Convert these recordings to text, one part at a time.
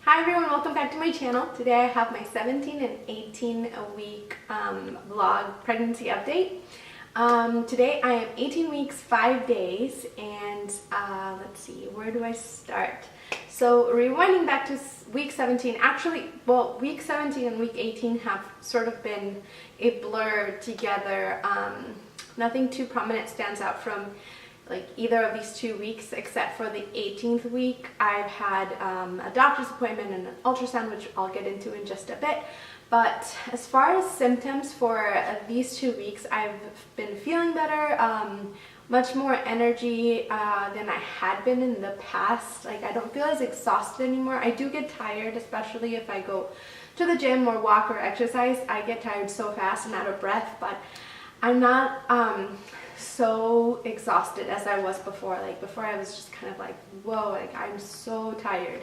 Hi everyone, welcome back to my channel. Today I have my 17 and 18 week vlog pregnancy update. Today I am 18 weeks, 5 days, and let's see, where do I start? So rewinding back to week 17, actually, well, week 17 and week 18 have sort of been a blur together. Nothing too prominent stands out from like either of these 2 weeks, except for the 18th week. I've had a doctor's appointment and an ultrasound, which I'll get into in just a bit. But as far as symptoms for these 2 weeks, I've been feeling better, much more energy than I had been in the past. Like, I don't feel as exhausted anymore. I do get tired, especially if I go to the gym or walk or exercise. I get tired so fast and out of breath, but I'm not so exhausted as I was before. Like before I was just kind of like, whoa, like I'm so tired.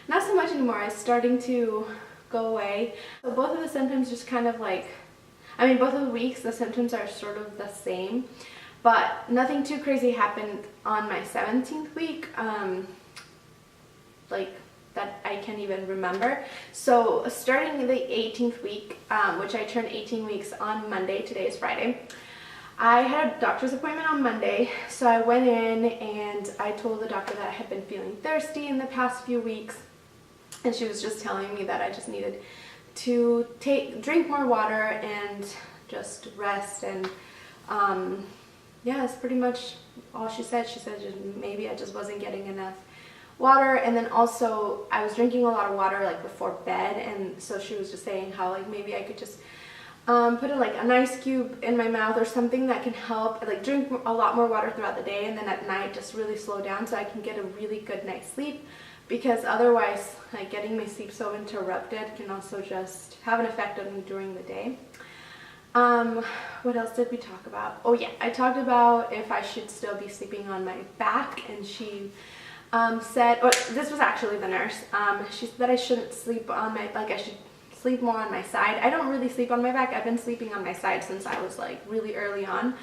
Not so much anymore. It's starting to go away. So both of the symptoms just kind of like, both of the weeks the symptoms are sort of the same, but nothing too crazy happened on my 17th week, like that I can't even remember. So starting the 18th week, which I turned 18 weeks on Monday, today is Friday, I had a doctor's appointment on Monday, so I went in and I told the doctor that I had been feeling thirsty in the past few weeks, and she was just telling me that I just needed to drink more water and just rest, and yeah, that's pretty much all she said. She said maybe I just wasn't getting enough water, and then also I was drinking a lot of water like before bed, and so she was just saying how like maybe I could just put in like an ice cube in my mouth or something that can help, like drink a lot more water throughout the day, and then at night just really slow down so I can get a really good night's sleep, because otherwise like getting my sleep so interrupted can also just have an effect on me during the day. What else did we talk about? Oh yeah, I talked about if I should still be sleeping on my back, and she said, or this was actually the nurse, she said that I shouldn't sleep on my, like I should sleep more on my side. I don't really sleep on my back. I've been sleeping on my side since I was like really early on,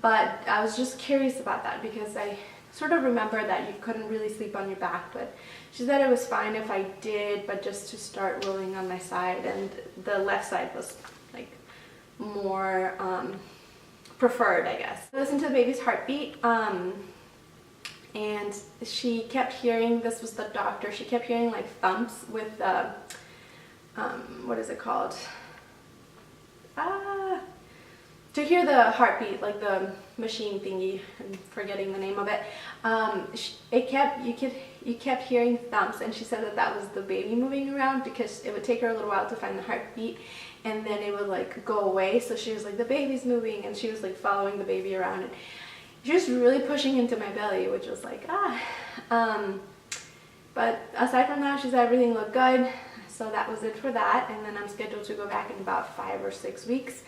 but I was just curious about that because I sort of remember that you couldn't really sleep on your back, but she said it was fine if I did, but just to start rolling on my side, and the left side was like more preferred, I guess. I listened to the baby's heartbeat, and she kept hearing, this was the doctor, she kept hearing like thumps with the what is it called? To hear the heartbeat, like the machine thingy, I'm forgetting the name of it. You kept hearing thumps, and she said that that was the baby moving around, because it would take her a little while to find the heartbeat, and then it would like go away. So she was like, the baby's moving, and she was like following the baby around, and she was really pushing into my belly, which was like but aside from that, she said everything looked good. So that was it for that, and then I'm scheduled to go back in about 5 or 6 weeks.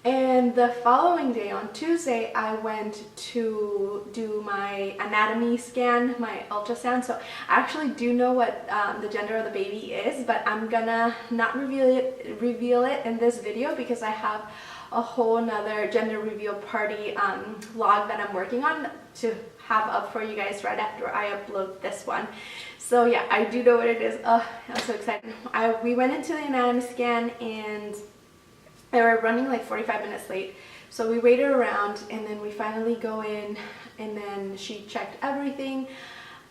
And the following day, on Tuesday, I went to do my anatomy scan, my ultrasound. So I actually do know what the gender of the baby is, but I'm gonna not reveal it in this video, because I have a whole nother gender reveal party vlog that I'm working on to have up for you guys right after I upload this one. So yeah, I do know what it is. Oh, I'm so excited. We went into the anatomy scan, and they were running like 45 minutes late. So we waited around, and then we finally go in, and then she checked everything.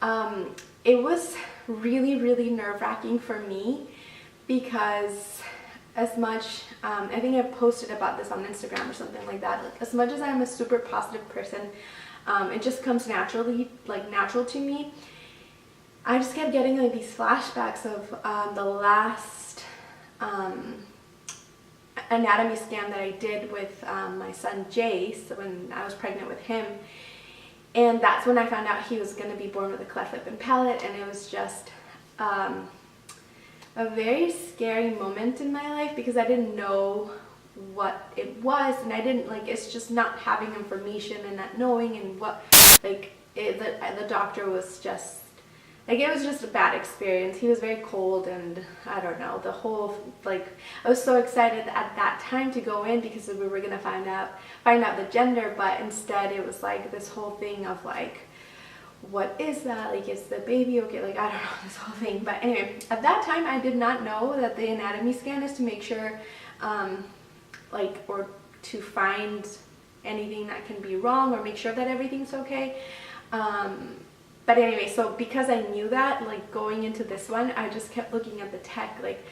It was really, really nerve-wracking for me, because as much, I think I posted about this on Instagram or something like that, like as much as I'm a super positive person, it just comes naturally, like natural to me. I just kept getting like these flashbacks of the last anatomy scan that I did with my son Jace, when I was pregnant with him, and that's when I found out he was going to be born with a cleft lip and palate, and it was just a very scary moment in my life, because I didn't know what it was, and I didn't like, it's just not having information and not knowing, and what like the doctor was just like, it was just a bad experience. He was very cold, and I don't know, the whole, like, I was so excited at that time to go in, because we were gonna find out the gender, but instead it was like this whole thing of like, what is that? Like, is the baby okay? Like, I don't know, this whole thing. But anyway, at that time, I did not know that the anatomy scan is to make sure, or to find anything that can be wrong or make sure that everything's okay. But anyway, so because I knew that, like, going into this one, I just kept looking at the tech, like,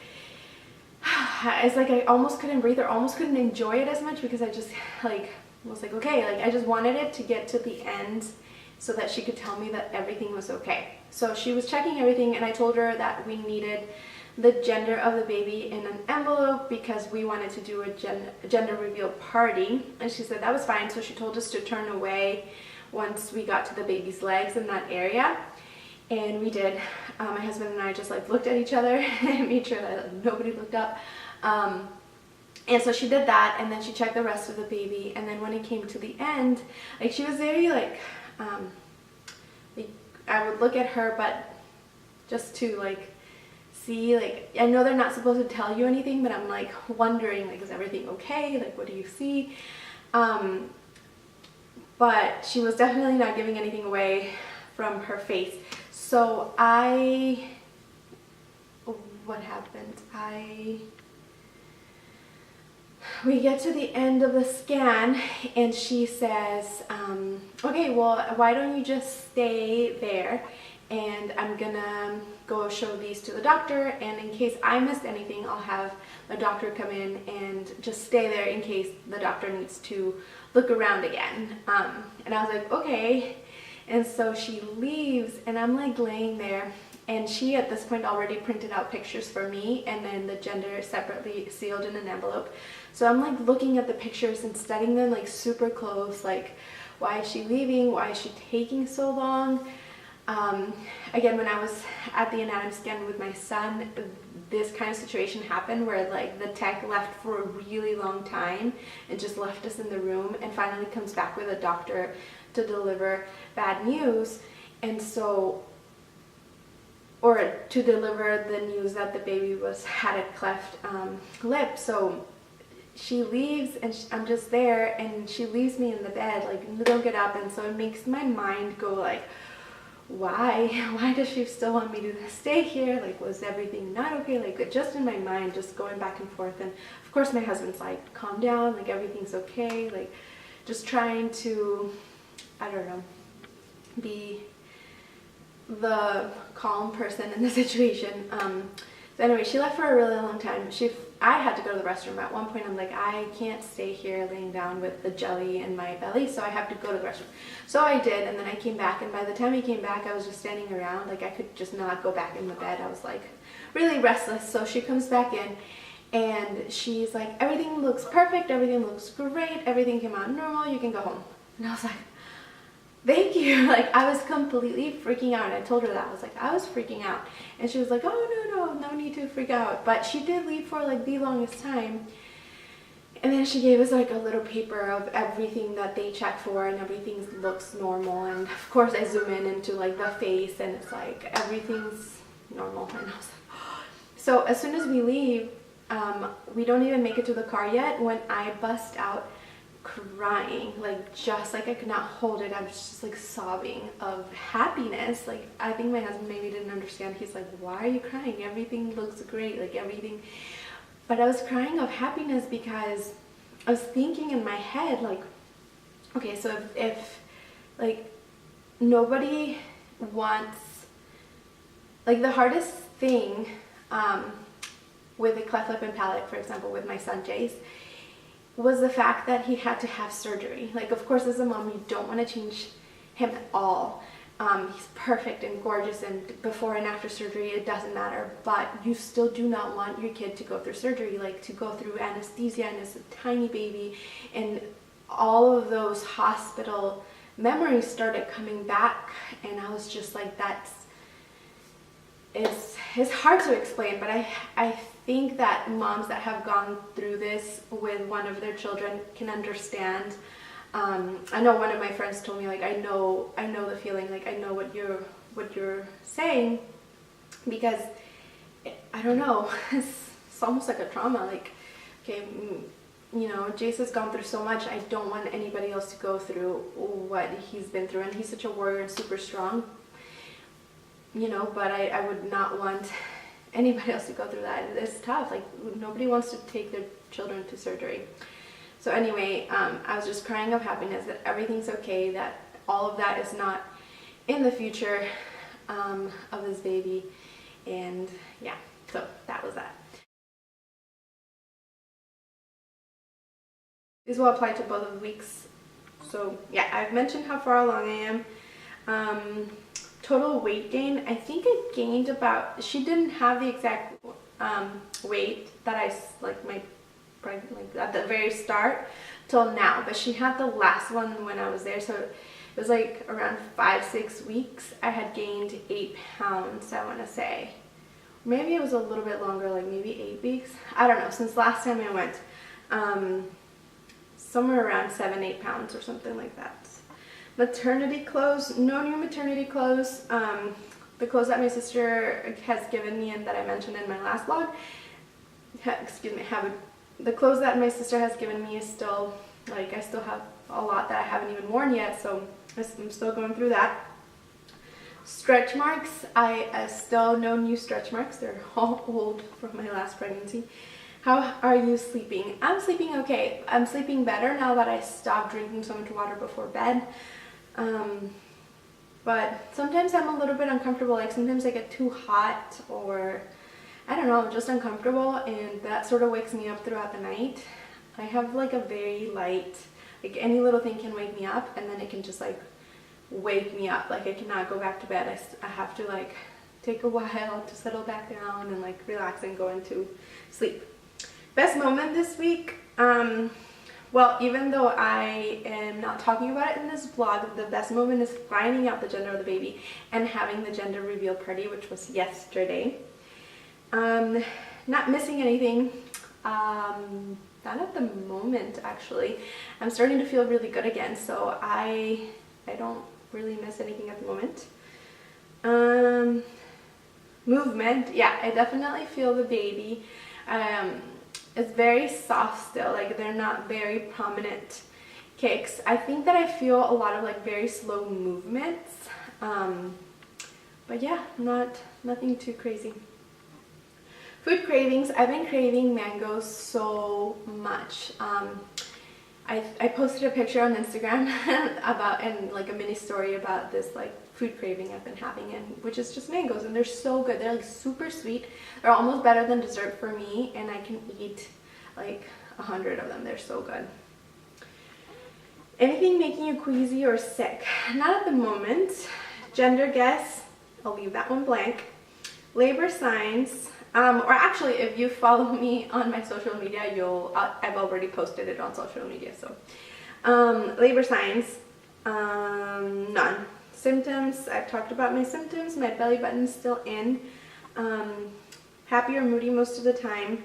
it's like I almost couldn't breathe or almost couldn't enjoy it as much because I just, like, was like, okay, like, I just wanted it to get to the end so that she could tell me that everything was okay. So she was checking everything, and I told her that we needed the gender of the baby in an envelope because we wanted to do a gender reveal party, and she said that was fine. So she told us to turn away once we got to the baby's legs in that area, and we did. My husband and I just, like, looked at each other and made sure that, like, nobody looked up. And so she did that, and then she checked the rest of the baby, and then when it came to the end, like, she was very, like, I would look at her, but just to, like, see, like, I know they're not supposed to tell you anything, but I'm, like, wondering, like, is everything okay? Like, what do you see? But she was definitely not giving anything away from her face. So what happened? We get to the end of the scan, and she says, okay, well, why don't you just stay there, and I'm gonna go show these to the doctor, and in case I missed anything, I'll have a doctor come in and just stay there in case the doctor needs to look around again. And I was like, okay. And so she leaves, and I'm, like, laying there, and she at this point already printed out pictures for me, and then the gender separately sealed in an envelope. So I'm, like, looking at the pictures and studying them, like, super close, like, why is she leaving? Why is she taking so long? Again, when I was at the anatomy scan with my son, this kind of situation happened where, like, the tech left for a really long time and just left us in the room, and finally comes back with a doctor to deliver bad news. And so, or to deliver the news that the baby had a cleft lip. So she leaves, and I'm just there, and she leaves me in the bed, like, don't get up. And so it makes my mind go, like, why does she still want me to stay here? Like, was everything not okay? Like, just in my mind, just going back and forth. And of course my husband's like, calm down, like, everything's okay, like, just trying to, I don't know, be the calm person in the situation. So anyway, she left for a really long time. I had to go to the restroom. At one point, I'm like, I can't stay here laying down with the jelly in my belly, so I have to go to the restroom. So I did, and then I came back, and by the time I came back, I was just standing around. Like, I could just not go back in the bed. I was, like, really restless. So she comes back in, and she's like, everything looks perfect, everything looks great, everything came out normal, you can go home. And I was like, thank you. Like, I was completely freaking out, and I told her that. I was like, I was freaking out. And she was like, oh, no need to freak out. But she did leave for, like, the longest time. And then she gave us, like, a little paper of everything that they check for, and everything looks normal. And of course I zoom in into, like, the face, and it's like everything's normal. And I was like, oh. So as soon as we leave, we don't even make it to the car yet when I bust out crying, like, just, like, I could not hold it. I was just, like, sobbing of happiness. Like, I think my husband maybe didn't understand. He's like, why are you crying? Everything looks great, like, everything. But I was crying of happiness because I was thinking in my head, like, okay, so if like, nobody wants, like, the hardest thing with the cleft lip and palate, for example, with my son Jace, was the fact that he had to have surgery. Like, of course, as a mom, you don't want to change him at all. He's perfect and gorgeous, and before and after surgery, it doesn't matter. But you still do not want your kid to go through surgery, like, to go through anesthesia, and as a tiny baby, and all of those hospital memories started coming back, and I was just like, it's hard to explain, but I think that moms that have gone through this with one of their children can understand. I know one of my friends told me, like, I know the feeling, like, I know what you're saying, because I don't know, it's almost like a trauma. Like, okay, you know, Jace has gone through so much. I don't want anybody else to go through what he's been through, and he's such a warrior and super strong, you know, but I would not want anybody else to go through that. It's tough. Like, nobody wants to take their children to surgery. So anyway, I was just crying of happiness that everything's okay, that all of that is not in the future of this baby. And yeah, so that was that. This will apply to both of the weeks. So yeah, I've mentioned how far along I am. Total weight gain, I think I gained about, she didn't have the exact weight that I, like at the very start till now, but she had the last one when I was there, so it was like around 5-6 weeks I had gained 8 pounds, I want to say. Maybe it was a little bit longer, like maybe 8 weeks. I don't know, since last time I went. Somewhere around 7-8 pounds or something like that. Maternity clothes, no new maternity clothes. The clothes that my sister has given me and that I mentioned in my last vlog, the clothes that my sister has given me is still, like, I still have a lot that I haven't even worn yet, so I'm still going through that. Stretch marks, I still no new stretch marks. They're all old from my last pregnancy. How are you sleeping? I'm sleeping okay. I'm sleeping better now that I stopped drinking so much water before bed. But sometimes I'm a little bit uncomfortable. Like, sometimes I get too hot, or I don't know, just uncomfortable, and that sort of wakes me up throughout the night. I have like a very light, like any little thing can wake me up, and then it can just like wake me up. Like, I cannot go back to bed. I have to like take a while to settle back down and like relax and go into sleep. Best moment this week, well, even though I am not talking about it in this vlog, the best moment is finding out the gender of the baby and having the gender reveal party, which was yesterday. Not missing anything, not at the moment actually. I'm starting to feel really good again, so I don't really miss anything at the moment. Movement, yeah, I definitely feel the baby. It's very soft still, like they're not very prominent kicks. I think that I feel a lot of like very slow movements, but yeah, nothing too crazy. Food cravings, I've been craving mangoes so much. I posted a picture on Instagram and like a mini story about this like food craving I've been having, and which is just mangoes, and they're so good. They're like super sweet. They're almost better than dessert for me, and I can eat like 100 of them. They're so good. Anything making you queasy or sick? Not at the moment. Gender guess, I'll leave that one blank. Labor signs, or actually if you follow me on my social media, I've already posted it on social media. So labor signs, none. Symptoms, I've talked about my symptoms. My belly button's still in. Happy or moody most of the time.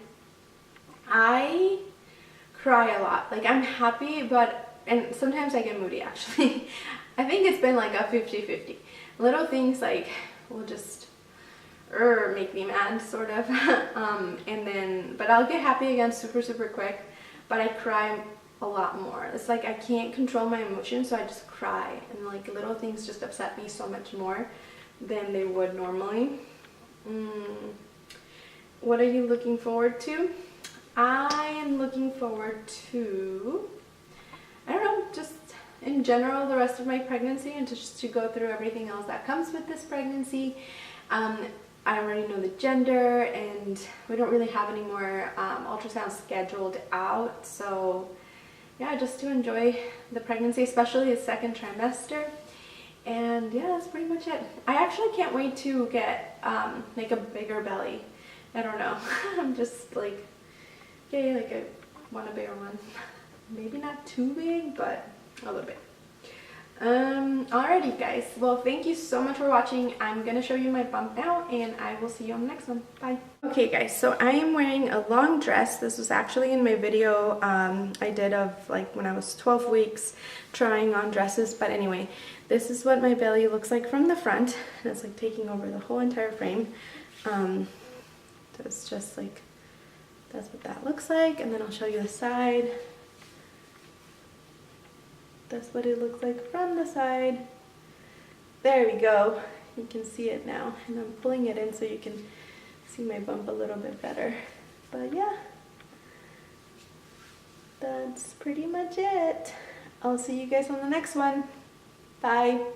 I cry a lot. Like, I'm happy, and sometimes I get moody actually. I think it's been like a 50-50. Little things like will just make me mad, sort of. But I'll get happy again super quick. But I cry a lot more. It's like I can't control my emotions, so I just cry, and like little things just upset me so much more than they would normally. What are you looking forward to? I am looking forward to, I don't know, just in general the rest of my pregnancy, and just to go through everything else that comes with this pregnancy. I already know the gender, and we don't really have any more ultrasounds scheduled out, so yeah, just to enjoy the pregnancy, especially the second trimester. And yeah, that's pretty much it. I actually can't wait to get like a bigger belly. I don't know. I'm just like, yeah, like I want a bigger one. Maybe not too big, but a little bit. Alrighty guys, well, thank you so much for watching. I'm gonna show you my bump now, and I will see you on the next one. Bye. Okay guys, so I am wearing a long dress. This was actually in my video I did of like when I was 12 weeks trying on dresses, but anyway, this is what my belly looks like from the front, and it's like taking over the whole entire frame. So it's just like That's what that looks like, and then I'll show you the side. That's what it looks like from the side. There we go. You can see it now, and I'm pulling it in so you can see my bump a little bit better. But yeah, that's pretty much it. I'll see you guys on the next one. Bye.